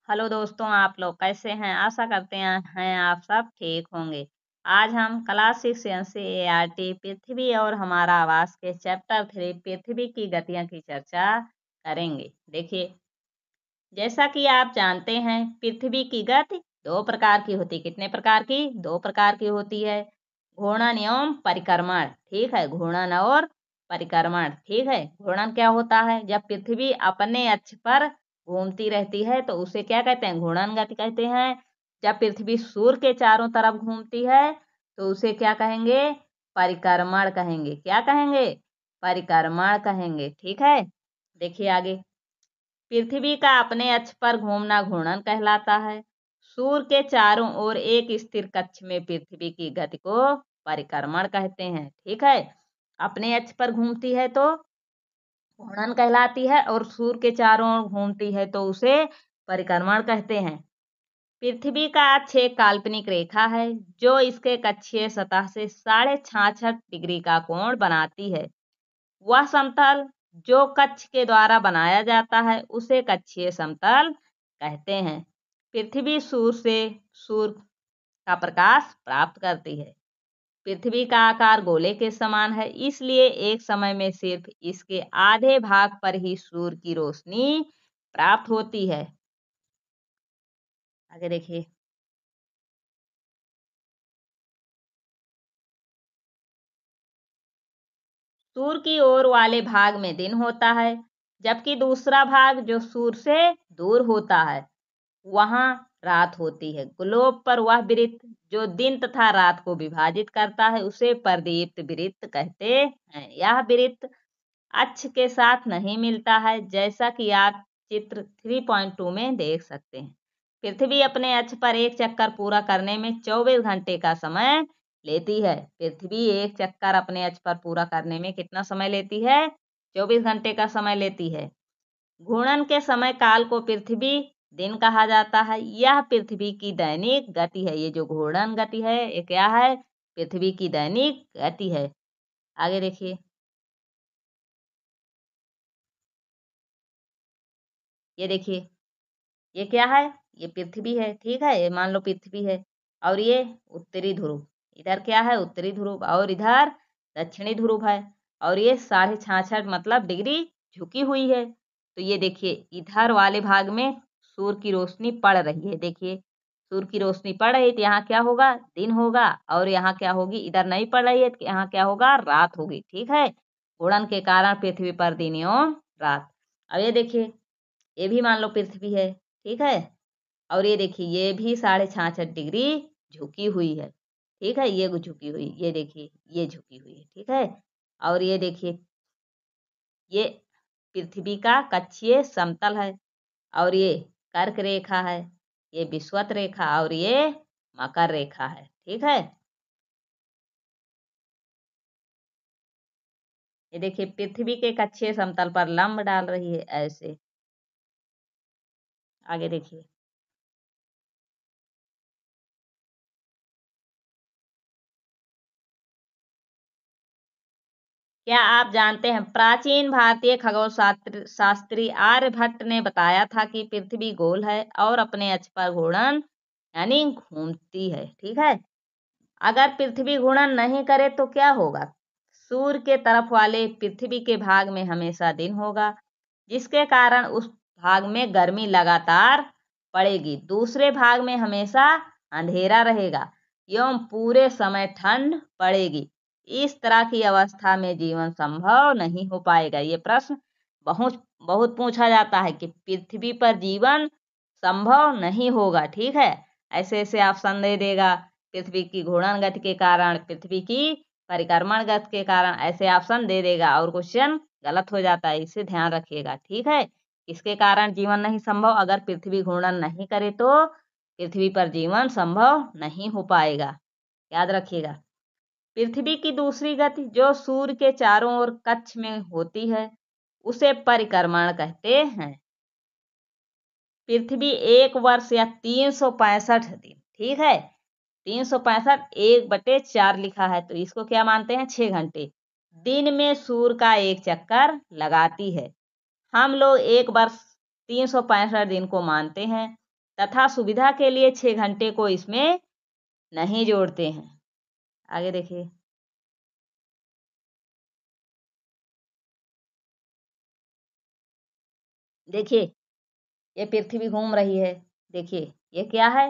Hello दोस्तों, आप लोग कैसे हैं? आशा करते हैं आप सब ठीक होंगे। आज हम क्लास 6 एनसीईआरटी पृथ्वी और हमारा आवास के चैप्टर 3 पृथ्वी की गतियां की चर्चा करेंगे। देखिए, जैसा कि आप जानते हैं, पृथ्वी की गति दो प्रकार की होती है। कितने प्रकार की? दो प्रकार की होती है, घूर्णन एवं परिक्रमण। ठीक है, घूर्णन और परिक्रमण। ठीक है, घूर्णन क्या होता है? जब पृथ्वी अपने अक्ष पर घूमती रहती है तो उसे क्या कहते हैं? घूर्णन गति कहते हैं। जब पृथ्वी सूर्य के चारों तरफ घूमती है तो उसे क्या कहेंगे? परिक्रमण कहेंगे। क्या कहेंगे? परिक्रमण कहेंगे। ठीक है, देखिए आगे। पृथ्वी का अपने अक्ष पर घूमना घूर्णन कहलाता है। सूर्य के चारों ओर एक स्थिर कक्ष में पृथ्वी की गति को परिक्रमण कहते हैं। ठीक है, अपने अक्ष पर घूमती है तो घूर्णन कहलाती है, और सूर्य के चारों ओर घूमती है तो उसे परिक्रमण कहते हैं। पृथ्वी का अक्ष एक काल्पनिक रेखा है जो इसके कक्षीय सतह से 66.5 डिग्री का कोण बनाती है। वह समतल जो कक्ष के द्वारा बनाया जाता है उसे कक्षीय समतल कहते हैं। पृथ्वी सूर्य का प्रकाश प्राप्त करती है। पृथ्वी का आकार गोले के समान है, इसलिए एक समय में सिर्फ इसके आधे भाग पर ही सूर्य की रोशनी प्राप्त होती है। आगे देखिए। सूर्य की ओर वाले भाग में दिन होता है, जबकि दूसरा भाग जो सूर्य से दूर होता है वहां रात होती है। ग्लोब पर वह वृत्त जो दिन तथा रात को विभाजित करता है उसे प्रदीप्त वृत्त कहते हैं। यह वृत्त अक्ष के साथ नहीं मिलता है, जैसा कि आप चित्र 3.2 में देख सकते हैं। पृथ्वी अपने अक्ष पर एक चक्कर पूरा करने में 24 घंटे का समय लेती है। पृथ्वी एक चक्कर अपने अक्ष पर पूरा करने में कितना समय लेती है? 24 घंटे का समय लेती है। घूर्णन के समय काल को पृथ्वी दिन कहा जाता है। यह पृथ्वी की दैनिक गति है। ये जो घूर्णन गति है ये क्या है? पृथ्वी की दैनिक गति है। आगे देखिए। ये देखिए, ये क्या है? ये पृथ्वी है। ठीक है, ये मान लो पृथ्वी है, और ये उत्तरी ध्रुव। इधर क्या है? उत्तरी ध्रुव, और इधर दक्षिणी ध्रुव है। और ये 66.5 मतलब डिग्री झुकी हुई है। तो ये देखिए, इधर वाले भाग में सूर्य की रोशनी पड़ रही है। देखिए, सूर्य की रोशनी पड़ रही है तो यहाँ क्या होगा? दिन होगा। और यहाँ क्या होगी? इधर नहीं पड़ रही है तो यहाँ क्या होगा? रात होगी। ठीक है, गुणन के कारण पृथ्वी पर दिन एवं रात। अब ये देखिए, ये भी मान लो पृथ्वी है। ठीक है, और ये देखिए, ये भी 66.5 डिग्री झुकी हुई है। ठीक है, ये झुकी हुई, ये देखिए, ये झुकी हुई है। ठीक है, और ये देखिए, ये पृथ्वी का कक्षीय समतल है, और ये कर्क रेखा है, ये विषुवत रेखा, और ये मकर रेखा है। ठीक है, ये देखिए, पृथ्वी के कक्षीय समतल पर लंब डाल रही है ऐसे। आगे देखिए। क्या आप जानते हैं, प्राचीन भारतीय खगोल शास्त्री आर्यभट्ट ने बताया था कि पृथ्वी गोल है और अपने अक्ष पर घूर्णन यानी घूमती है। ठीक है, अगर पृथ्वी घूर्णन नहीं करे तो क्या होगा? सूर्य के तरफ वाले पृथ्वी के भाग में हमेशा दिन होगा, जिसके कारण उस भाग में गर्मी लगातार पड़ेगी। दूसरे भाग में हमेशा अंधेरा रहेगा एवं पूरे समय ठंड पड़ेगी। इस तरह की अवस्था में जीवन संभव नहीं हो पाएगा। ये प्रश्न बहुत बहुत पूछा जाता है कि पृथ्वी पर जीवन संभव नहीं होगा। ठीक है, ऐसे ऐसे ऑप्शन दे देगा। पृथ्वी की घूर्णन गति के कारण, पृथ्वी की परिक्रमण गति के कारण, ऐसे ऑप्शन दे देगा और क्वेश्चन गलत हो जाता है। इसे ध्यान रखिएगा। ठीक है, इसके कारण जीवन नहीं संभव। अगर पृथ्वी घूर्णन नहीं करे तो पृथ्वी पर जीवन संभव नहीं हो पाएगा। याद रखिएगा। पृथ्वी की दूसरी गति जो सूर्य के चारों ओर कक्ष में होती है उसे परिक्रमण कहते हैं। पृथ्वी एक वर्ष या 365 दिन। ठीक है, 365 1/4 लिखा है तो इसको क्या मानते हैं? 6 घंटे दिन में सूर्य का एक चक्कर लगाती है। हम लोग एक वर्ष 365 दिन को मानते हैं, तथा सुविधा के लिए 6 घंटे को इसमें नहीं जोड़ते हैं। आगे देखिए। देखिए, ये पृथ्वी घूम रही है। देखिए, ये क्या है?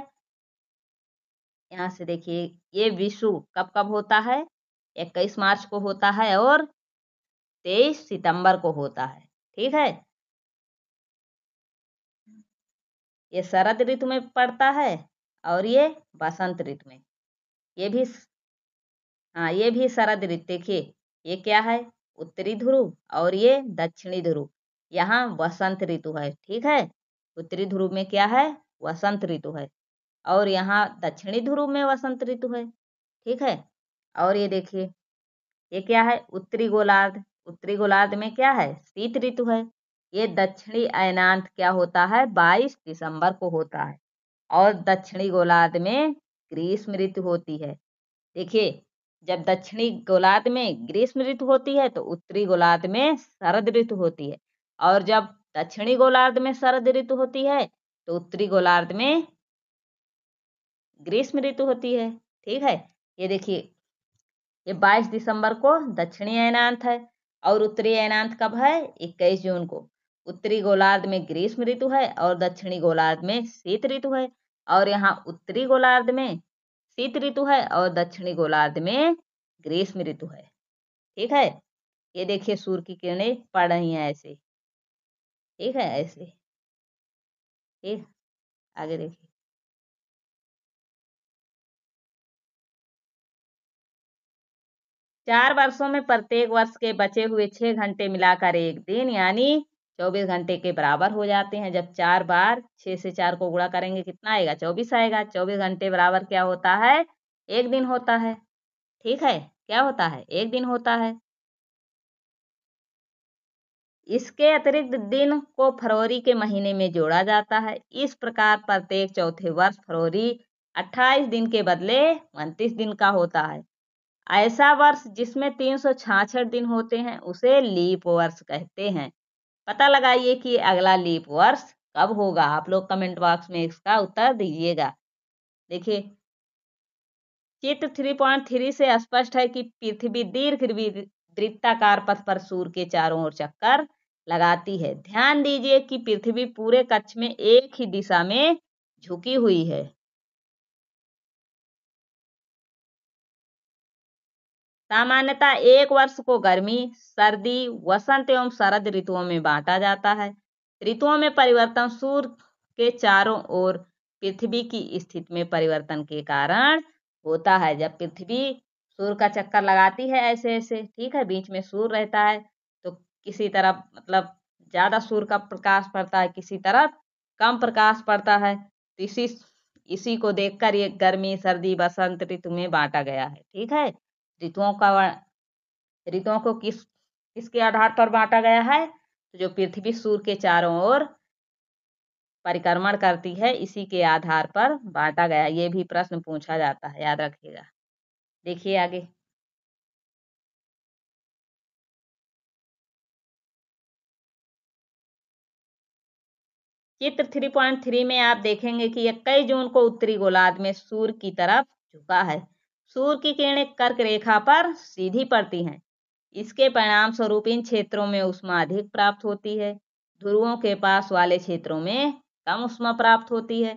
यहाँ से देखिए, ये विषुव कब कब होता है? 21 मार्च को होता है और 23 सितंबर को होता है। ठीक है। ये शरद ऋतु में पड़ता है और ये बसंत ऋतु में। ये भी हाँ, ये भी शरद ऋतु। देखिए, ये क्या है? उत्तरी ध्रुव और ये दक्षिणी ध्रुव। यहाँ वसंत ऋतु है। ठीक है। उत्तरी ध्रुव में क्या है? वसंत ऋतु है और यहाँ दक्षिणी ध्रुव में वसंत ऋतु है। ठीक है। और ये देखिए, ये क्या है? उत्तरी गोलार्ध। उत्तरी गोलार्ध में क्या है? शीत ऋतु है। ये दक्षिणी अयनांत क्या होता है? 22 दिसंबर को होता है और दक्षिणी गोलार्ध में ग्रीष्म ऋतु होती है। देखिए, जब दक्षिणी गोलार्ध में ग्रीष्म ऋतु होती है तो उत्तरी गोलार्ध में शरद ऋतु होती है और जब दक्षिणी गोलार्ध में शरद ऋतु होती है तो उत्तरी गोलार्ध में ग्रीष्म ऋतु होती है। ठीक है। ये देखिए, ये 22 दिसंबर को दक्षिणी अयनांत है और उत्तरी अयनांत कब है? 21 जून को। उत्तरी गोलार्ध में ग्रीष्म ऋतु है और दक्षिणी गोलार्ध में शीत ऋतु है और यहाँ उत्तरी गोलार्ध में शीत ऋतु है और दक्षिणी गोलार्ध में ग्रीष्म ऋतु है। ठीक है। ये देखिए, सूर्य की किरणें पड़ रही हैं ऐसे। ठीक है, ऐसे। ठीक। आगे देखिए। 4 वर्षों में प्रत्येक वर्ष के बचे हुए 6 घंटे मिलाकर एक दिन यानी 24 घंटे के बराबर हो जाते हैं। जब 4 बार 6 से 4 को गुणा करेंगे कितना आएगा? 24 आएगा। 24 घंटे बराबर क्या होता है? एक दिन होता है। ठीक है। क्या होता है? एक दिन होता है। इसके अतिरिक्त दिन को फरवरी के महीने में जोड़ा जाता है। इस प्रकार प्रत्येक चौथे वर्ष फरवरी 28 दिन के बदले 29 दिन का होता है। ऐसा वर्ष जिसमें 366 दिन होते हैं उसे लीप वर्ष कहते हैं। पता लगाइए कि अगला लीप वर्ष कब होगा। आप लोग कमेंट बॉक्स में इसका उत्तर दीजिएगा। देखिए, चित्र 3.3 से स्पष्ट है कि पृथ्वी दीर्घ वृत्ताकार पथ पर सूर्य के चारों ओर चक्कर लगाती है। ध्यान दीजिए कि पृथ्वी पूरे कक्ष में एक ही दिशा में झुकी हुई है। सामान्यतः एक वर्ष को गर्मी, सर्दी, वसंत एवं शरद ऋतुओं में बांटा जाता है। ऋतुओं में परिवर्तन सूर्य के चारों ओर पृथ्वी की स्थिति में परिवर्तन के कारण होता है। जब पृथ्वी सूर्य का चक्कर लगाती है ऐसे ऐसे, ठीक है, बीच में सूर्य रहता है तो किसी तरफ मतलब ज्यादा सूर्य का प्रकाश पड़ता है, किसी तरफ कम प्रकाश पड़ता है। तो इसी को देखकर ये गर्मी, सर्दी, बसंत ऋतु में बांटा गया है। ठीक है। ऋतुओं का ऋतुओं को किसके आधार पर बांटा गया है? तो जो पृथ्वी सूर्य के चारों ओर परिक्रमण करती है इसी के आधार पर बांटा गया। ये भी प्रश्न पूछा जाता है, याद रखिएगा। देखिए आगे। चित्र 3.3 में आप देखेंगे कि 21 जून को उत्तरी गोलार्ध में सूर्य की तरफ झुका है। सूर्य की किरणें कर्क रेखा पर सीधी पड़ती हैं। इसके परिणाम स्वरूप इन क्षेत्रों में ऊष्मा अधिक प्राप्त होती है। ध्रुवों के पास वाले क्षेत्रों में कम ऊष्मा प्राप्त होती है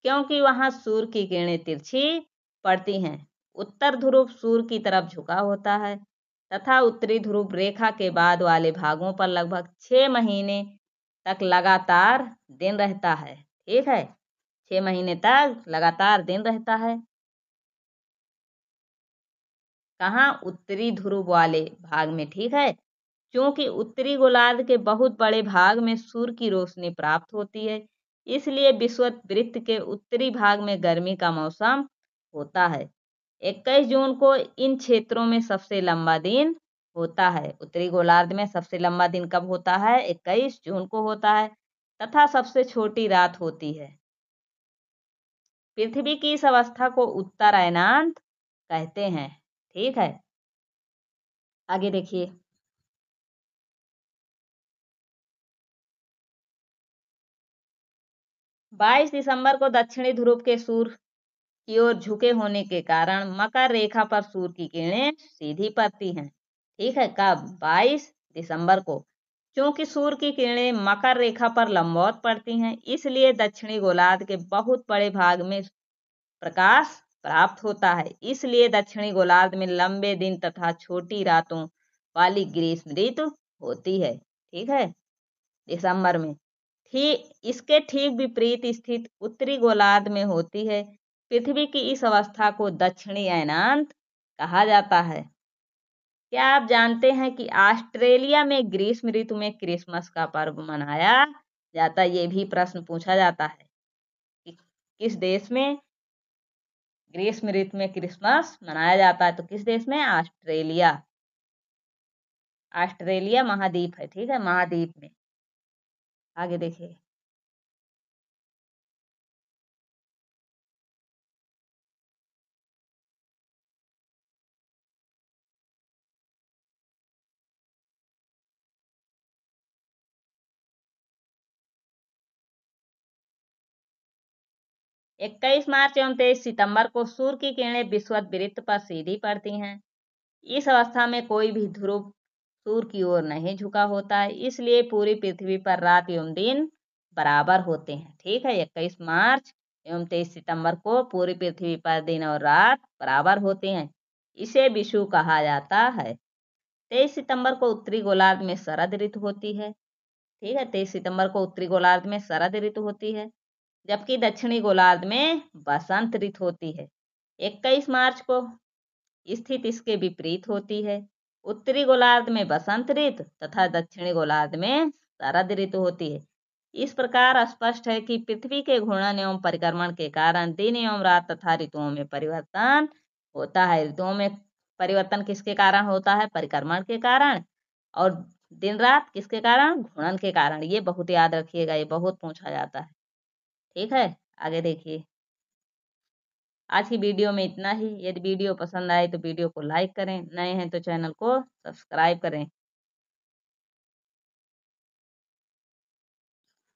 क्योंकि वहां सूर्य की किरणें तिरछी पड़ती हैं। उत्तर ध्रुव सूर्य की तरफ झुका होता है तथा उत्तरी ध्रुव रेखा के बाद वाले भागों पर लगभग 6 महीने तक लगातार दिन रहता है। ठीक है। 6 महीने तक लगातार दिन रहता है। कहाँ? उत्तरी ध्रुव वाले भाग में। ठीक है। क्योंकि उत्तरी गोलार्ध के बहुत बड़े भाग में सूर्य की रोशनी प्राप्त होती है, इसलिए विषुवत वृत्त के उत्तरी भाग में गर्मी का मौसम होता है। 21 जून को इन क्षेत्रों में सबसे लंबा दिन होता है। उत्तरी गोलार्ध में सबसे लंबा दिन कब होता है? 21 जून को होता है तथा सबसे छोटी रात होती है। पृथ्वी की इस अवस्था को उत्तर अयनांत कहते हैं। ठीक है। आगे देखिए। 22 दिसंबर को दक्षिणी ध्रुव के सूर्य की ओर झुके होने के कारण मकर रेखा पर सूर्य की किरणें सीधी पड़ती हैं। ठीक है, कब? 22 दिसंबर को। क्योंकि सूर्य की किरणें मकर रेखा पर लंबवत पड़ती हैं, इसलिए दक्षिणी गोलार्ध के बहुत बड़े भाग में प्रकाश प्राप्त होता है। इसलिए दक्षिणी गोलार्ध में लंबे दिन तथा छोटी रातों वाली ग्रीष्म ऋतु होती है। ठीक है, दिसंबर में। इसके ठीक विपरीत स्थित उत्तरी गोलार्ध में होती है। पृथ्वी की इस अवस्था को दक्षिणी अयनांत कहा जाता है। क्या आप जानते हैं कि ऑस्ट्रेलिया में ग्रीष्म ऋतु में क्रिसमस का पर्व मनाया जाता है? ये भी प्रश्न पूछा जाता है कि किस देश में ग्रीष्म ऋतु में क्रिसमस मनाया जाता है? तो किस देश में? ऑस्ट्रेलिया। ऑस्ट्रेलिया महाद्वीप है। ठीक है, महाद्वीप में। आगे देखिए। 21 मार्च एवं 23 सितंबर को सूर्य की किरणें विषुवत वृत्त पर सीधी पड़ती हैं। इस अवस्था में कोई भी ध्रुव सूर्य की ओर नहीं झुका होता है, इसलिए पूरी पृथ्वी पर रात एवं दिन बराबर होते हैं। ठीक है, 21 मार्च एवं 23 सितंबर को पूरी पृथ्वी पर दिन और रात बराबर होते हैं। इसे विषुव कहा जाता है। 23 सितंबर को उत्तरी गोलार्ध में शरद ऋतु होती है। ठीक है, 23 सितंबर को उत्तरी गोलार्ध में शरद ऋतु होती है, जबकि दक्षिणी गोलार्ध में बसंत ऋतु होती है। 21 मार्च को स्थिति इसके विपरीत होती है। उत्तरी गोलार्ध में बसंत ऋतु तथा दक्षिणी गोलार्ध में शरद ऋतु होती है। इस प्रकार स्पष्ट है कि पृथ्वी के घूर्णन एवं परिक्रमण के कारण दिन एवं रात तथा ऋतुओं में परिवर्तन होता है। ऋतुओं में परिवर्तन किसके कारण होता है? परिक्रमण के कारण। और दिन रात किसके कारण? घूर्णन के कारण। ये बहुत याद रखिएगा, ये बहुत पूछा जाता है। ठीक है, आगे देखिए। आज की वीडियो में इतना ही। यदि वीडियो पसंद आए तो वीडियो को लाइक करें, नए हैं तो चैनल को सब्सक्राइब करें।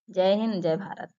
जय हिंद, जय भारत।